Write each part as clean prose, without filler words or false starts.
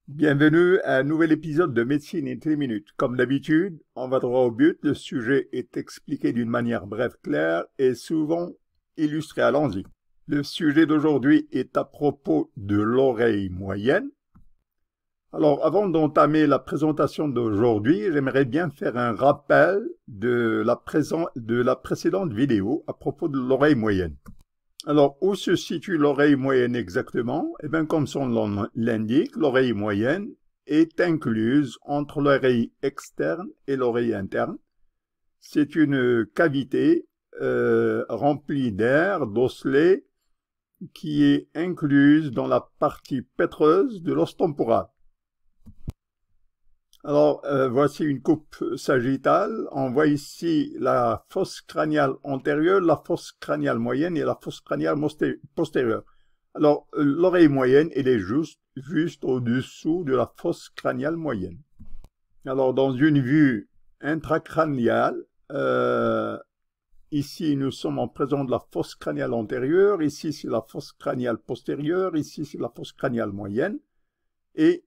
Bienvenue à un nouvel épisode de Médecine in 3 minutes. Comme d'habitude, on va droit au but. Le sujet est expliqué d'une manière brève, claire et souvent illustrée. Allons-y. Le sujet d'aujourd'hui est à propos de l'oreille moyenne. Alors, avant d'entamer la présentation d'aujourd'hui, j'aimerais bien faire un rappel de la précédente vidéo à propos de l'oreille moyenne. Alors, où se situe l'oreille moyenne exactement? Eh bien, comme son nom l'indique, l'oreille moyenne est incluse entre l'oreille externe et l'oreille interne. C'est une cavité remplie d'air, d'osselets, qui est incluse dans la partie pétreuse de l'os temporal. Alors, voici une coupe sagittale. On voit ici la fosse crâniale antérieure, la fosse crâniale moyenne et la fosse crâniale postérieure. Alors, l'oreille moyenne, elle est juste au-dessous de la fosse crâniale moyenne. Alors, dans une vue intracrâniale, ici, nous sommes en présence de la fosse crâniale antérieure. Ici, c'est la fosse crâniale postérieure. Ici, c'est la fosse crâniale moyenne. Et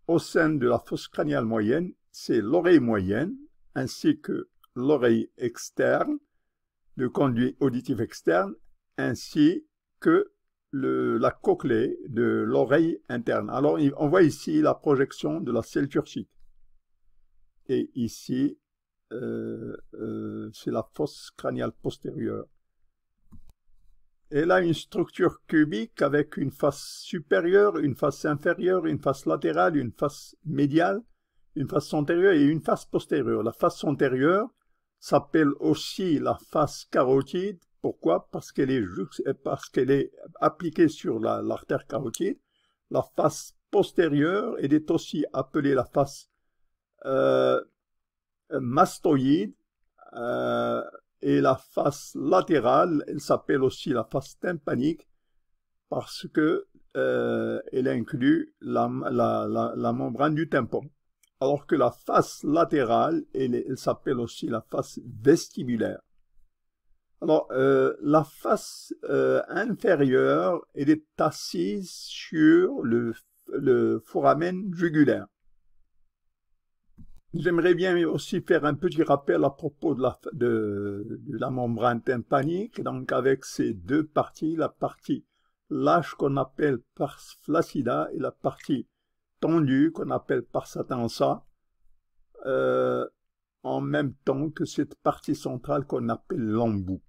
au sein de la fosse crâniale moyenne, c'est l'oreille moyenne ainsi que l'oreille externe, le conduit auditif externe, ainsi que la cochlée de l'oreille interne. Alors, on voit ici la projection de la selle turcique. Et ici, c'est la fosse crâniale postérieure. Elle a une structure cubique avec une face supérieure, une face inférieure, une face latérale, une face médiale, une face antérieure et une face postérieure. La face antérieure s'appelle aussi la face carotide. Pourquoi? Parce qu'elle est appliquée sur l'artère carotide. La face postérieure, elle est aussi appelée la face mastoïde. Et la face latérale, elle s'appelle aussi la face tympanique parce que elle inclut la membrane du tympan. Alors que la face latérale, elle s'appelle aussi la face vestibulaire. Alors, la face inférieure, elle est assise sur le foramen jugulaire. J'aimerais bien aussi faire un petit rappel à propos de la membrane tympanique, donc avec ces deux parties, la partie lâche qu'on appelle pars flaccida et la partie tendue qu'on appelle pars tensa, en même temps que cette partie centrale qu'on appelle l'embout.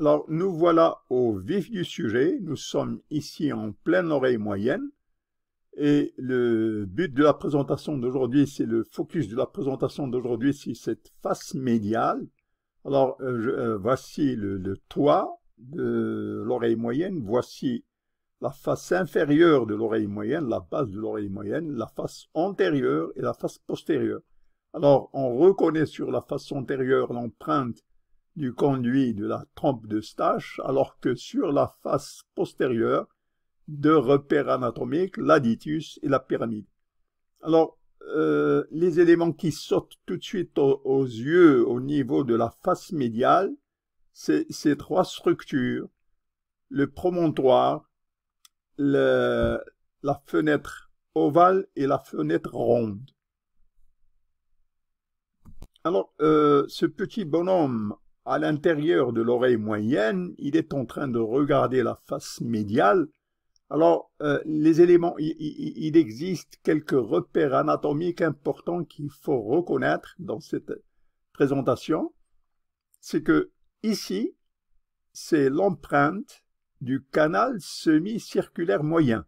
Alors, nous voilà au vif du sujet, nous sommes ici en pleine oreille moyenne. Et le but de la présentation d'aujourd'hui, c'est le focus de la présentation d'aujourd'hui, c'est cette face médiale. Alors, voici le toit de l'oreille moyenne, voici la face inférieure de l'oreille moyenne, la base de l'oreille moyenne, la face antérieure et la face postérieure. Alors, on reconnaît sur la face antérieure l'empreinte du conduit de la trompe d'Eustache, alors que sur la face postérieure, deux repères anatomiques, l'aditus et la pyramide. Alors, les éléments qui sautent tout de suite aux yeux au niveau de la face médiale, c'est ces trois structures, le promontoire, la fenêtre ovale et la fenêtre ronde. Alors, ce petit bonhomme à l'intérieur de l'oreille moyenne, il est en train de regarder la face médiale. Alors, les éléments, il existe quelques repères anatomiques importants qu'il faut reconnaître dans cette présentation. C'est que ici, c'est l'empreinte du canal semi-circulaire moyen.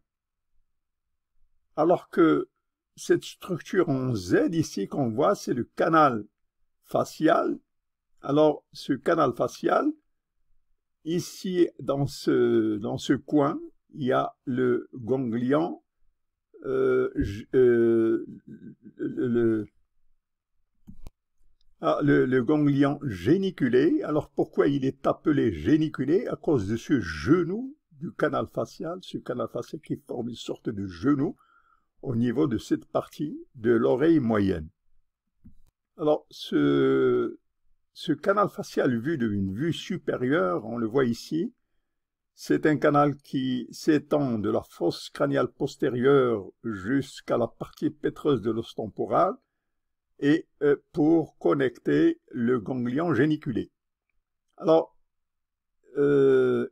Alors que cette structure en Z ici qu'on voit, c'est le canal facial. Alors, ce canal facial, ici, dans ce coin, il y a le ganglion, le ganglion géniculé. Alors pourquoi il est appelé géniculé? À cause de ce genou du canal facial, ce canal facial qui forme une sorte de genou au niveau de cette partie de l'oreille moyenne. Alors ce canal facial vu d'une vue supérieure, on le voit ici, C'est un canal qui s'étend de la fosse crâniale postérieure jusqu'à la partie pétreuse de l'os temporal et pour connecter le ganglion géniculé. Alors, il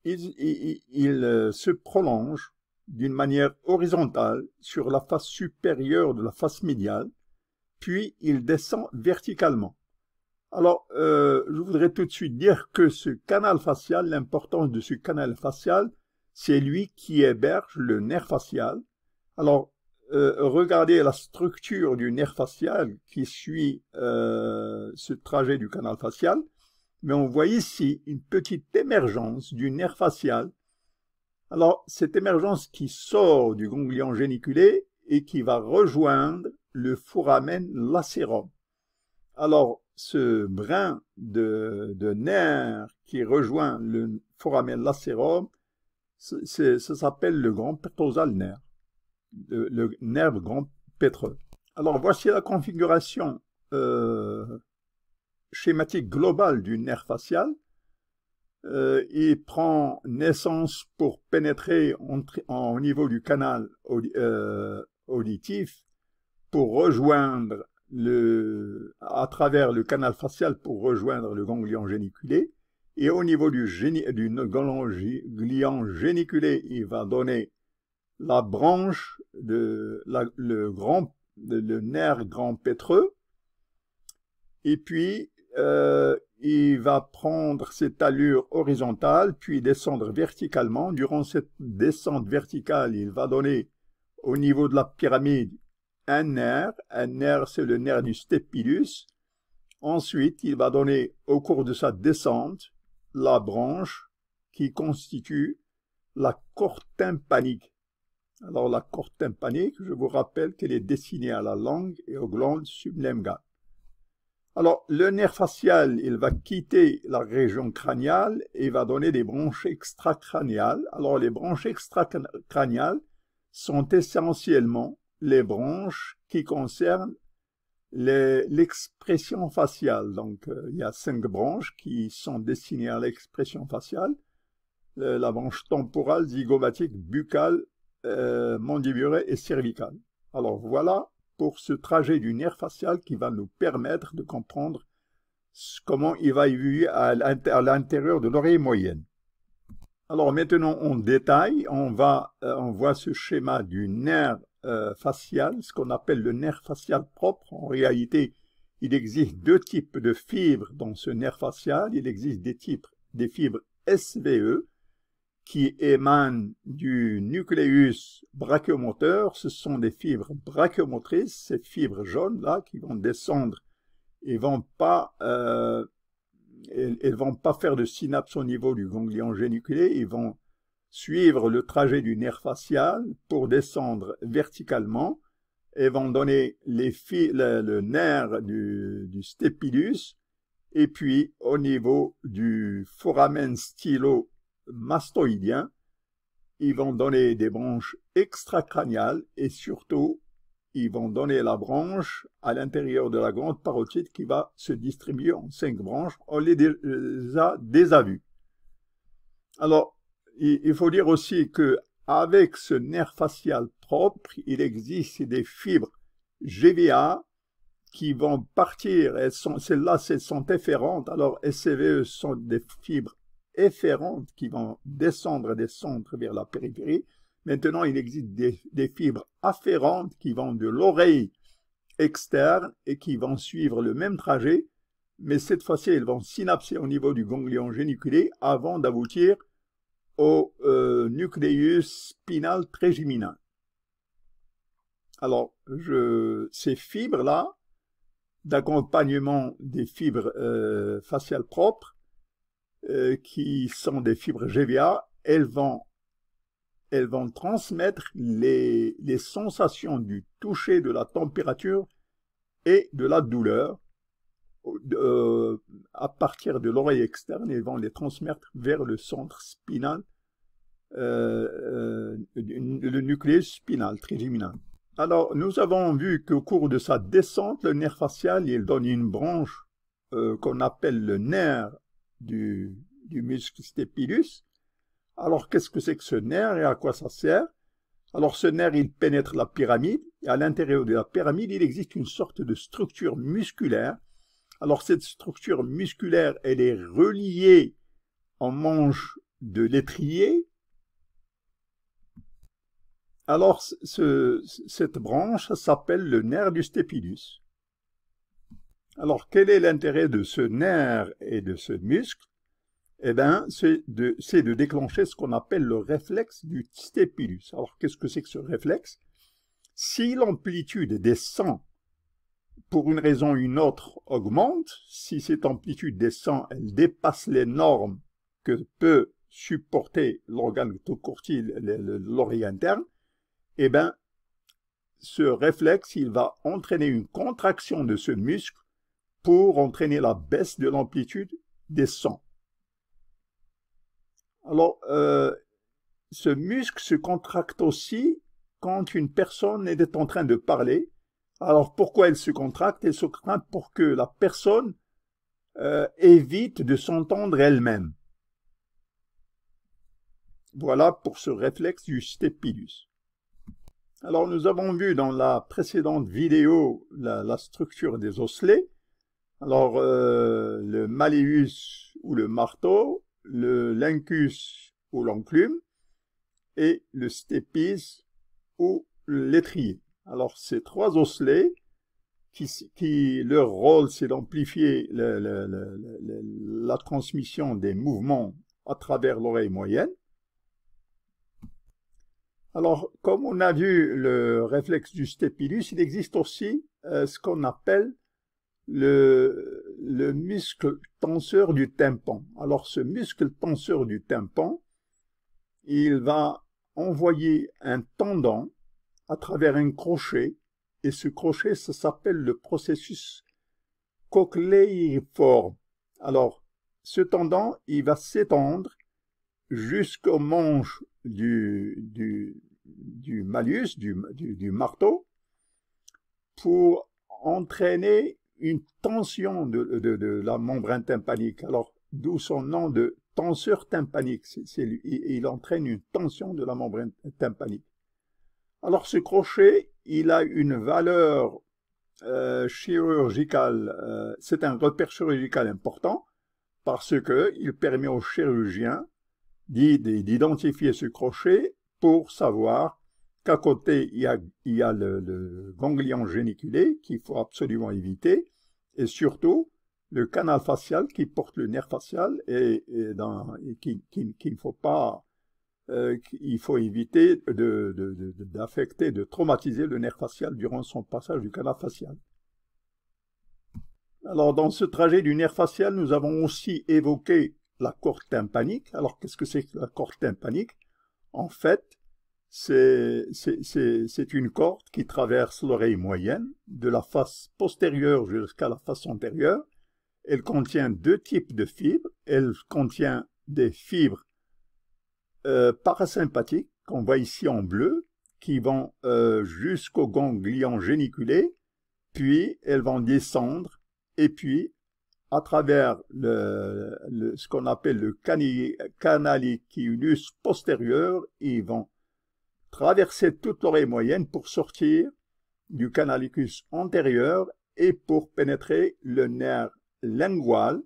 se prolonge d'une manière horizontale sur la face supérieure de la face médiale, puis il descend verticalement. Alors, je voudrais tout de suite dire que ce canal facial, l'importance de ce canal facial, c'est lui qui héberge le nerf facial. Alors, regardez la structure du nerf facial qui suit ce trajet du canal facial, mais on voit ici une petite émergence du nerf facial. Alors, cette émergence qui sort du ganglion géniculé et qui va rejoindre le foramen lacérum. Alors, ce brin de nerf qui rejoint le foramen lacérum, ça s'appelle le grand pétrosal nerf, le nerf grand pétreux. Alors, voici la configuration schématique globale du nerf facial. Il prend naissance pour pénétrer au niveau du canal auditif pour rejoindre à travers le canal facial pour rejoindre le ganglion géniculé. Et au niveau du ganglion géniculé, il va donner la branche le nerf grand pétreux. Et puis, il va prendre cette allure horizontale, puis descendre verticalement. Durant cette descente verticale, il va donner au niveau de la pyramide un nerf c'est le nerf du stapylus. Ensuite, il va donner au cours de sa descente la branche qui constitue la corde tympanique. Alors la corde tympanique, je vous rappelle qu'elle est destinée à la langue et aux glandes sublinguales. Alors, le nerf facial, il va quitter la région crâniale et va donner des branches extracrâniales. Alors, les branches extracrâniales sont essentiellement les branches qui concernent l'expression faciale. Donc, il y a 5 branches qui sont destinées à l'expression faciale. La branche temporale, zygomatique, buccale, mandibulaire et cervicale. Alors, voilà pour ce trajet du nerf facial qui va nous permettre de comprendre comment il va évoluer à l'intérieur de l'oreille moyenne. Alors maintenant, en détail, on voit ce schéma du nerf facial, ce qu'on appelle le nerf facial propre. En réalité, il existe 2 types de fibres dans ce nerf facial. Il existe des fibres SVE, qui émanent du nucléus brachiomoteur. Ce sont des fibres brachiomotrices, ces fibres jaunes-là, qui vont descendre et elles vont pas faire de synapse au niveau du ganglion géniculé, ils vont suivre le trajet du nerf facial pour descendre verticalement et vont donner le nerf du stapylus, et puis au niveau du foramen stylo-mastoïdien, ils vont donner des branches extracrâniales et surtout, ils vont donner la branche à l'intérieur de la grande parotide qui va se distribuer en 5 branches. On les a déjà vues. Alors, il faut dire aussi que avec ce nerf facial propre, il existe des fibres GVA qui vont partir. Celles-là, elles sont efférentes. Alors, SCVE sont des fibres efférentes qui vont descendre vers la périphérie. Maintenant, il existe des fibres afférentes qui vont de l'oreille externe et qui vont suivre le même trajet, mais cette fois-ci, elles vont synapser au niveau du ganglion géniculé avant d'aboutir au nucléus spinal trigeminal. Alors, ces fibres-là, d'accompagnement des fibres faciales propres, qui sont des fibres GVA, elles vont transmettre les sensations du toucher, de la température et de la douleur à partir de l'oreille externe. Elles vont les transmettre vers le centre spinal, le nucléus spinal trigeminal. Alors, nous avons vu qu'au cours de sa descente, le nerf facial, il donne une branche qu'on appelle le nerf du muscle stapylus. Alors, qu'est-ce que c'est que ce nerf et à quoi ça sert? Alors, ce nerf, il pénètre la pyramide, et à l'intérieur de la pyramide, il existe une sorte de structure musculaire. Alors, cette structure musculaire, elle est reliée en manche de l'étrier. Alors, cette branche s'appelle le nerf du stapylus. Alors, quel est l'intérêt de ce nerf et de ce muscle? Eh bien, c'est de déclencher ce qu'on appelle le réflexe du stapylus. Alors, qu'est-ce que c'est que ce réflexe? Si l'amplitude descend, pour une raison ou une autre, augmente, si cette amplitude descend, elle dépasse les normes que peut supporter l'organe autocortile, l'oreille interne, eh bien, ce réflexe, il va entraîner une contraction de ce muscle pour entraîner la baisse de l'amplitude des sons. Alors, ce muscle se contracte aussi quand une personne est en train de parler. Alors, pourquoi elle se contracte? Elle se contracte pour que la personne évite de s'entendre elle-même. Voilà pour ce réflexe du stapylus. Alors, nous avons vu dans la précédente vidéo la structure des osselets. Alors, le malleus ou le marteau, le lincus ou l'enclume, et le stapes ou l'étrier. Alors, ces trois osselets, leur rôle, c'est d'amplifier la transmission des mouvements à travers l'oreille moyenne. Alors, comme on a vu le réflexe du stapylus, il existe aussi ce qu'on appelle le muscle tenseur du tympan. Alors, ce muscle tenseur du tympan, il va envoyer un tendon à travers un crochet, et ce crochet, ça s'appelle le processus cochléiforme. Alors, ce tendon, il va s'étendre jusqu'au manche du malleus, du marteau, pour entraîner une tension de la membrane tympanique. Alors, d'où son nom de tenseur tympanique. Il entraîne une tension de la membrane tympanique. Alors, ce crochet, il a une valeur chirurgicale, c'est un repère chirurgical important, parce qu'il permet au chirurgien d'identifier ce crochet pour savoir qu'à côté, il y a le ganglion géniculé qu'il faut absolument éviter, et surtout le canal facial qui porte le nerf facial et qu'il ne faut pas, il faut éviter d'affecter, de traumatiser le nerf facial durant son passage du canal facial. Alors, dans ce trajet du nerf facial, nous avons aussi évoqué la corde tympanique. Alors, qu'est-ce que c'est que la corde tympanique? En fait, c'est une corde qui traverse l'oreille moyenne, de la face postérieure jusqu'à la face antérieure. Elle contient deux types de fibres. Elle contient des fibres parasympathiques, qu'on voit ici en bleu, qui vont jusqu'au ganglion géniculé, puis elles vont descendre, et puis à travers ce qu'on appelle le canalicus postérieur, ils vont traverser toute l'oreille moyenne pour sortir du canalicus antérieur et pour pénétrer le nerf lingual.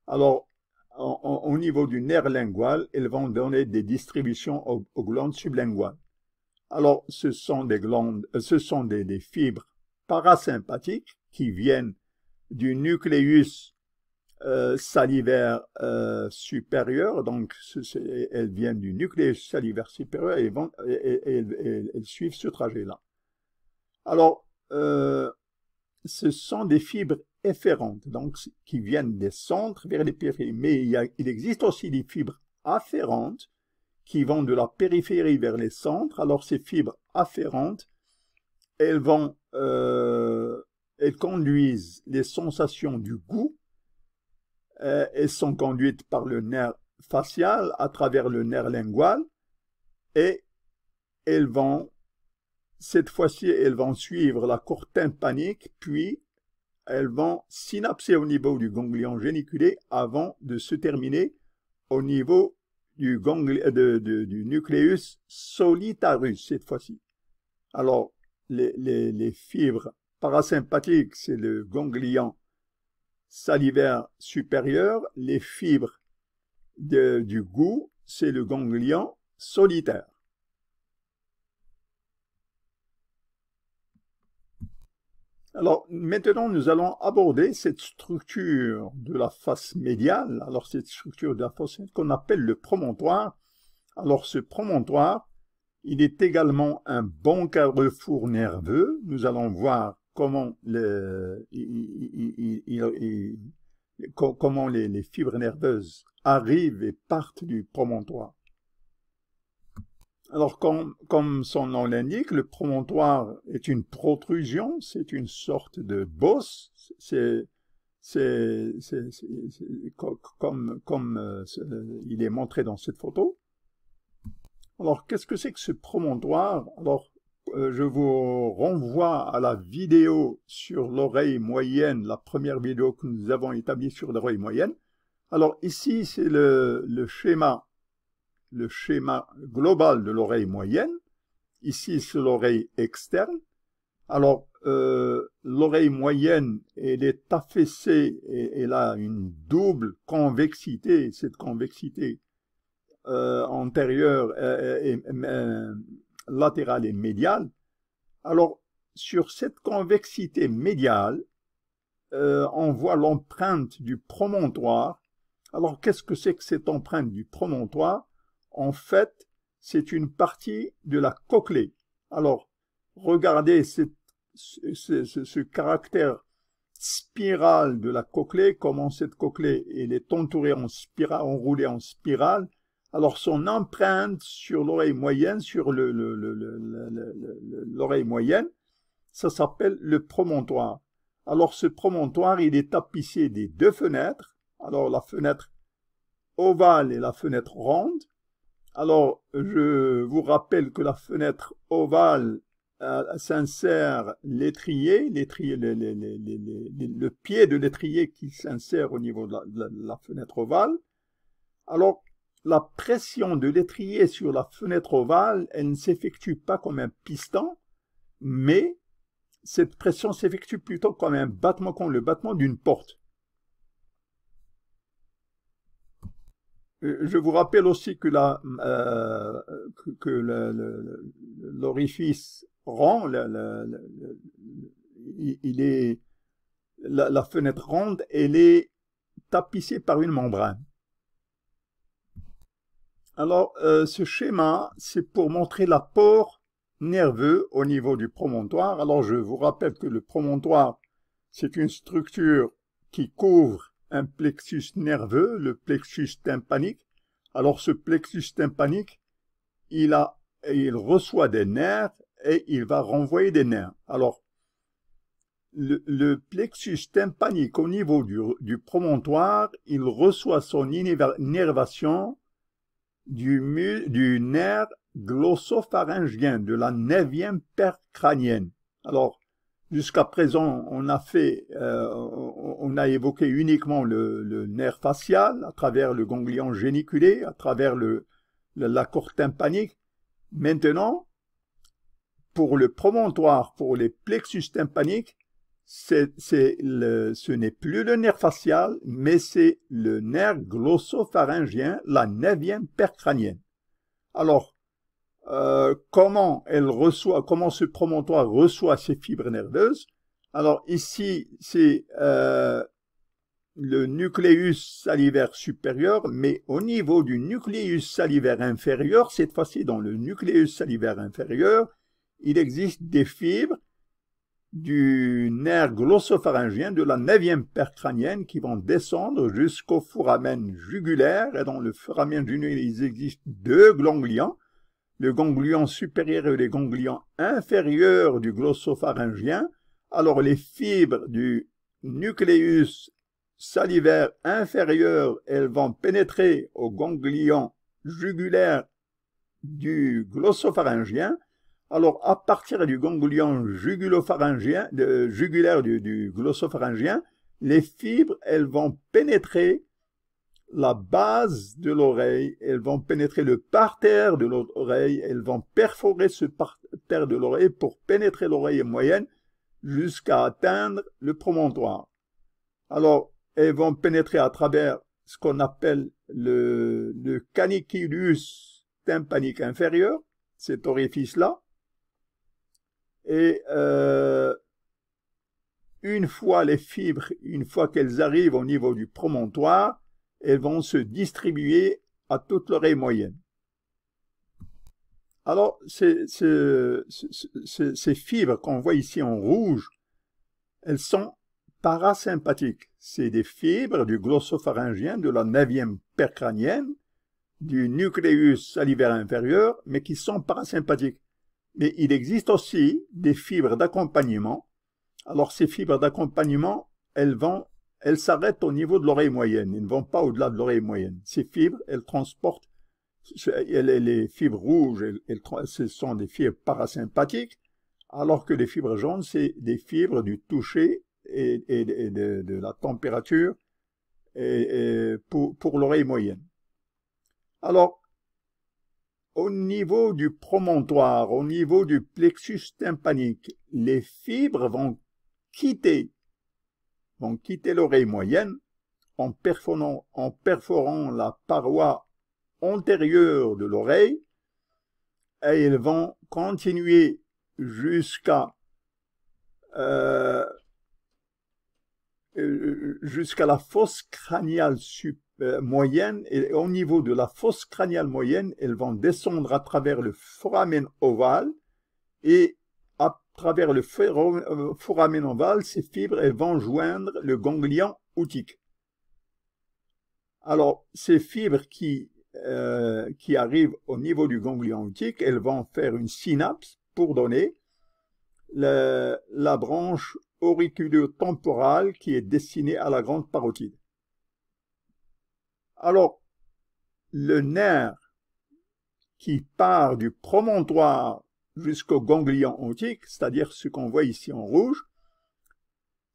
Alors, au niveau du nerf lingual, elles vont donner des distributions aux glandes sublinguales. Alors, ce sont des fibres parasympathiques qui viennent du nucléus salivaire supérieur, donc elles viennent du nucléus salivaire supérieur et elles suivent ce trajet-là. Alors, ce sont des fibres efférentes, donc qui viennent des centres vers les périphéries, mais il existe aussi des fibres afférentes qui vont de la périphérie vers les centres. Alors, ces fibres afférentes, elles conduisent les sensations du goût. Elles sont conduites par le nerf facial à travers le nerf lingual et cette fois-ci, elles vont suivre la corde tympanique, puis elles vont synapser au niveau du ganglion géniculé avant de se terminer au niveau du nucléus solitarus cette fois-ci. Alors, les fibres parasympathiques, c'est le ganglion salivaire supérieur. Les fibres du goût, c'est le ganglion solitaire. Alors, maintenant, nous allons aborder cette structure de la face médiale. Alors, cette structure de la face médiale qu'on appelle le promontoire. Alors, ce promontoire, il est également un bon carrefour nerveux. Nous allons voir comment comment les fibres nerveuses arrivent et partent du promontoire. Alors, comme son nom l'indique, le promontoire est une protrusion, c'est une sorte de bosse, comme il est montré dans cette photo. Alors, qu'est-ce que c'est que ce promontoire? Alors, je vous renvoie à la vidéo sur l'oreille moyenne, la première vidéo que nous avons établie sur l'oreille moyenne. Alors, ici, c'est le schéma global de l'oreille moyenne. Ici, c'est l'oreille externe. Alors, l'oreille moyenne, elle est affaissée et elle a une double convexité. Cette convexité antérieure, latérale et médiale. Alors, sur cette convexité médiale, on voit l'empreinte du promontoire. Alors, qu'est-ce que c'est que cette empreinte du promontoire? En fait, c'est une partie de la cochlée. Alors, regardez ce caractère spiral de la cochlée, comment cette cochlée elle est entourée en spirale, enroulée en spirale. Alors, son empreinte sur l'oreille moyenne, sur l'oreille moyenne, ça s'appelle le promontoire. Alors, ce promontoire, il est tapissé des deux fenêtres. Alors, la fenêtre ovale et la fenêtre ronde. Alors, je vous rappelle que la fenêtre ovale s'insère l'étrier, le pied de l'étrier qui s'insère au niveau de la fenêtre ovale. Alors, la pression de l'étrier sur la fenêtre ovale, elle ne s'effectue pas comme un piston, mais cette pression s'effectue plutôt comme un battement, comme le battement d'une porte. Je vous rappelle aussi que l'orifice rond, la fenêtre ronde, elle est tapissée par une membrane. Alors, ce schéma, c'est pour montrer l'apport nerveux au niveau du promontoire. Alors, je vous rappelle que le promontoire, c'est une structure qui couvre un plexus nerveux, le plexus tympanique. Alors, ce plexus tympanique, il reçoit des nerfs et il va renvoyer des nerfs. Alors, le plexus tympanique au niveau du promontoire, il reçoit son innervation du nerf glossopharyngien, de la 9e paire crânienne. Alors, jusqu'à présent, on a évoqué uniquement le nerf facial, à travers le ganglion géniculé, à travers la corde tympanique. Maintenant, pour le promontoire, pour les plexus tympaniques, ce n'est plus le nerf facial, mais c'est le nerf glossopharyngien, la 9e paire crânienne. Alors, comment ce promontoire reçoit ces fibres nerveuses? Alors ici, c'est le nucléus salivaire supérieur, mais au niveau du nucléus salivaire inférieur, cette fois-ci dans le nucléus salivaire inférieur, il existe des fibres du nerf glossopharyngien de la 9e paire crânienne qui vont descendre jusqu'au foramen jugulaire. Et dans le foramen jugulaire, il existe deux ganglions, le ganglion supérieur et le ganglion inférieur du glossopharyngien. Alors les fibres du nucléus salivaire inférieur, elles vont pénétrer au ganglion jugulaire du glossopharyngien. Alors, à partir du ganglion jugulopharyngien, jugulaire du glossopharyngien, les fibres, elles vont pénétrer la base de l'oreille, elles vont pénétrer le parterre de l'oreille, elles vont perforer ce parterre de l'oreille pour pénétrer l'oreille moyenne jusqu'à atteindre le promontoire. Alors, elles vont pénétrer à travers ce qu'on appelle le caniculus tympanique inférieur, cet orifice-là. Et une fois les fibres, une fois qu'elles arrivent au niveau du promontoire, elles vont se distribuer à toute l'oreille moyenne. Alors, ces fibres qu'on voit ici en rouge, elles sont parasympathiques. C'est des fibres du glossopharyngien, de la 9e paire crânienne, du nucléus salivaire inférieur, mais qui sont parasympathiques. Mais il existe aussi des fibres d'accompagnement. Alors, ces fibres d'accompagnement, elles s'arrêtent au niveau de l'oreille moyenne. Elles ne vont pas au-delà de l'oreille moyenne. Ces fibres, elles transportent, les fibres rouges, ce sont des fibres parasympathiques, alors que les fibres jaunes, c'est des fibres du toucher et de la température pour l'oreille moyenne. Alors, au niveau du promontoire, au niveau du plexus tympanique, les fibres vont quitter l'oreille moyenne en perforant la paroi antérieure de l'oreille et ils vont continuer jusqu'à la fosse crâniale moyenne, et au niveau de la fosse crâniale moyenne, elles vont descendre à travers le foramen ovale, et à travers le foramen ovale, ces fibres, elles vont joindre le ganglion otique. Alors, ces fibres qui arrivent au niveau du ganglion otique, elles vont faire une synapse pour donner la branche auriculo-temporale qui est destinée à la grande parotide. Alors, le nerf qui part du promontoire jusqu'au ganglion otique, c'est-à-dire ce qu'on voit ici en rouge,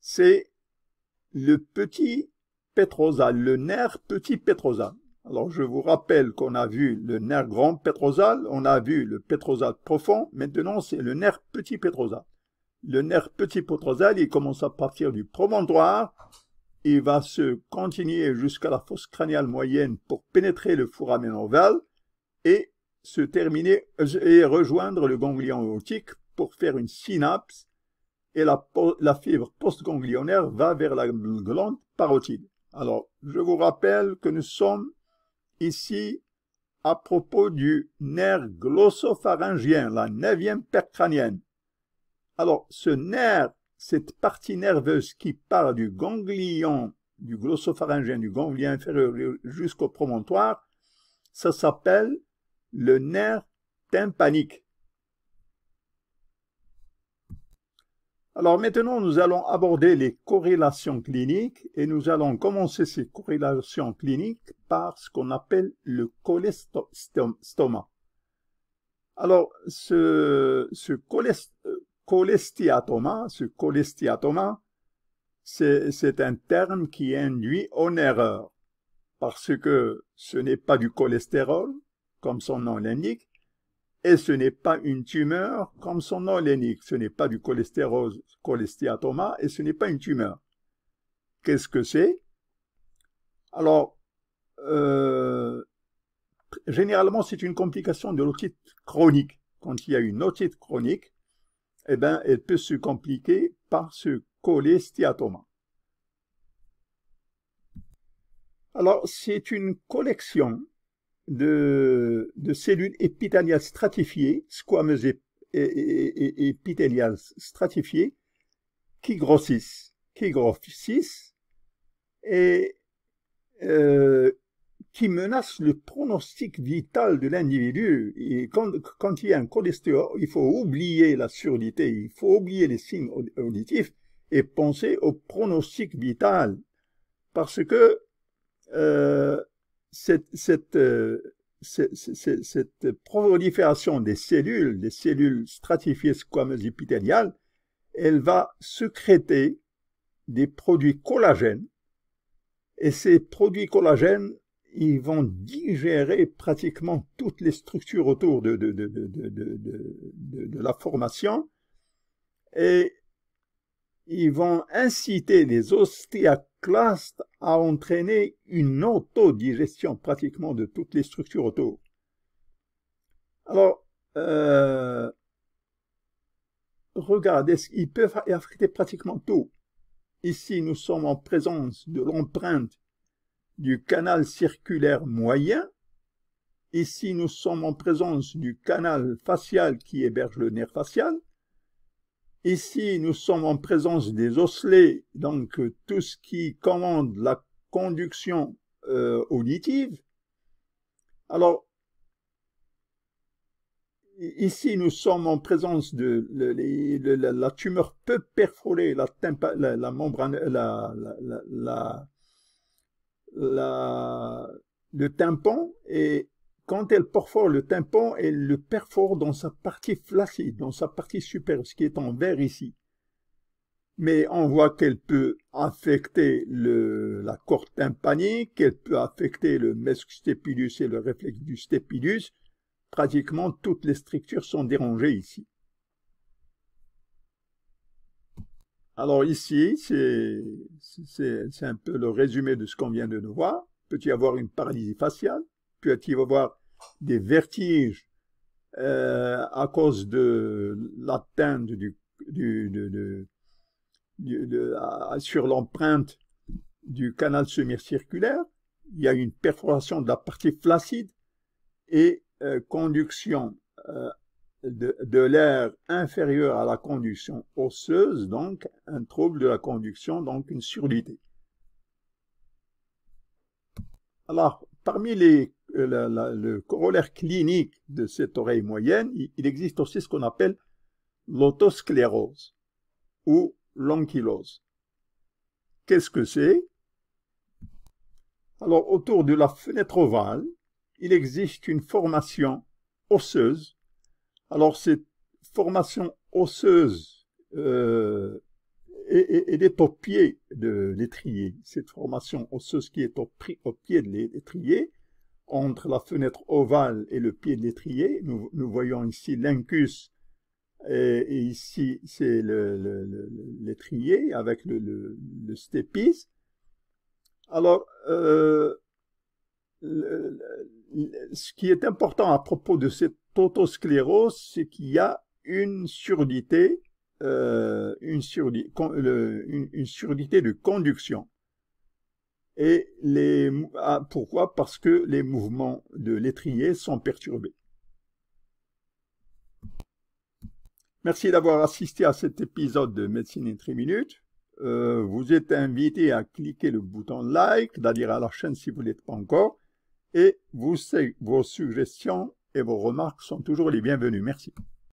c'est le petit pétrosal, le nerf petit pétrosal. Alors, je vous rappelle qu'on a vu le nerf grand pétrosal, on a vu le pétrosal profond, maintenant c'est le nerf petit pétrosal. Le nerf petit pétrosal, il commence à partir du promontoire, il va se continuer jusqu'à la fosse crâniale moyenne pour pénétrer le foramen ovale et se terminer et rejoindre le ganglion otique pour faire une synapse, et la fibre postganglionnaire va vers la glande parotide. Alors, je vous rappelle que nous sommes ici à propos du nerf glossopharyngien, la 9e paire crânienne. Alors, ce nerf, cette partie nerveuse qui part du ganglion, du glossopharyngien, du ganglion inférieur jusqu'au promontoire, ça s'appelle le nerf tympanique. Alors maintenant, nous allons aborder les corrélations cliniques et nous allons commencer ces corrélations cliniques par ce qu'on appelle le cholestoma. Alors, ce cholestiatoma, c'est un terme qui induit en erreur parce que ce n'est pas du cholestérol, comme son nom l'indique, et ce n'est pas une tumeur, comme son nom l'indique. Ce n'est pas du cholestiatoma et ce n'est pas une tumeur. Qu'est-ce que c'est? Alors, généralement, c'est une complication de l'otite chronique. Quand il y a une otite chronique, eh bien, elle peut se compliquer par ce cholestiatoma. Alors, c'est une collection de cellules épithéliales stratifiées, squameuses et épithéliales stratifiées, qui grossissent et qui menacent le pronostic vital de l'individu. Et quand il y a un cholestérol, il faut oublier la surdité, il faut oublier les signes auditifs et penser au pronostic vital. Parce que cette prolifération des cellules stratifiées squameuses épithéliales, elle va sécréter des produits collagènes, et ces produits collagènes ils vont digérer pratiquement toutes les structures autour de la formation et ils vont inciter les ostéoclastes à entraîner une autodigestion pratiquement de toutes les structures autour. Alors, regardez, ils peuvent affecter pratiquement tout. Ici, nous sommes en présence de l'empreinte du canal circulaire moyen. Ici, nous sommes en présence du canal facial qui héberge le nerf facial. Ici, nous sommes en présence des osselets, donc tout ce qui commande la conduction auditive. Alors, ici, nous sommes en présence de la tumeur peut perforer la membrane, le tympan, et quand elle perfore le tympan, elle le perfore dans sa partie flaccide, dans sa partie supérieure, ce qui est en vert ici. Mais on voit qu'elle peut affecter la corde tympanique, qu'elle peut affecter le mesque stapylus et le réflexe du stapylus. Pratiquement toutes les structures sont dérangées ici. Alors ici, c'est un peu le résumé de ce qu'on vient de nous voir. Peut y avoir une paralysie faciale, peut y avoir des vertiges à cause de l'atteinte sur l'empreinte du canal semi-circulaire. Il y a une perforation de la partie flaccide et conduction de l'air inférieur à la conduction osseuse, donc un trouble de la conduction, donc une surdité. Alors, parmi le corollaire clinique de cette oreille moyenne, il existe aussi ce qu'on appelle l'autosclérose ou l'ankylose. Qu'est-ce que c'est? Alors, autour de la fenêtre ovale, il existe une formation osseuse. Alors, cette formation osseuse est au pied de l'étrier. Cette formation osseuse qui est au pied de l'étrier, entre la fenêtre ovale et le pied de l'étrier, nous voyons ici l'incus, et ici c'est l'étrier avec le stépis. Alors, ce qui est important à propos de cette autosclérose, c'est qu'il y a une surdité de conduction. Et pourquoi? Parce que les mouvements de l'étrier sont perturbés. Merci d'avoir assisté à cet épisode de Médecine en 3 minutes. Vous êtes invité à cliquer le bouton like, d'adhérer à la chaîne si vous ne l'êtes pas encore. Et vos suggestions et vos remarques sont toujours les bienvenues. Merci.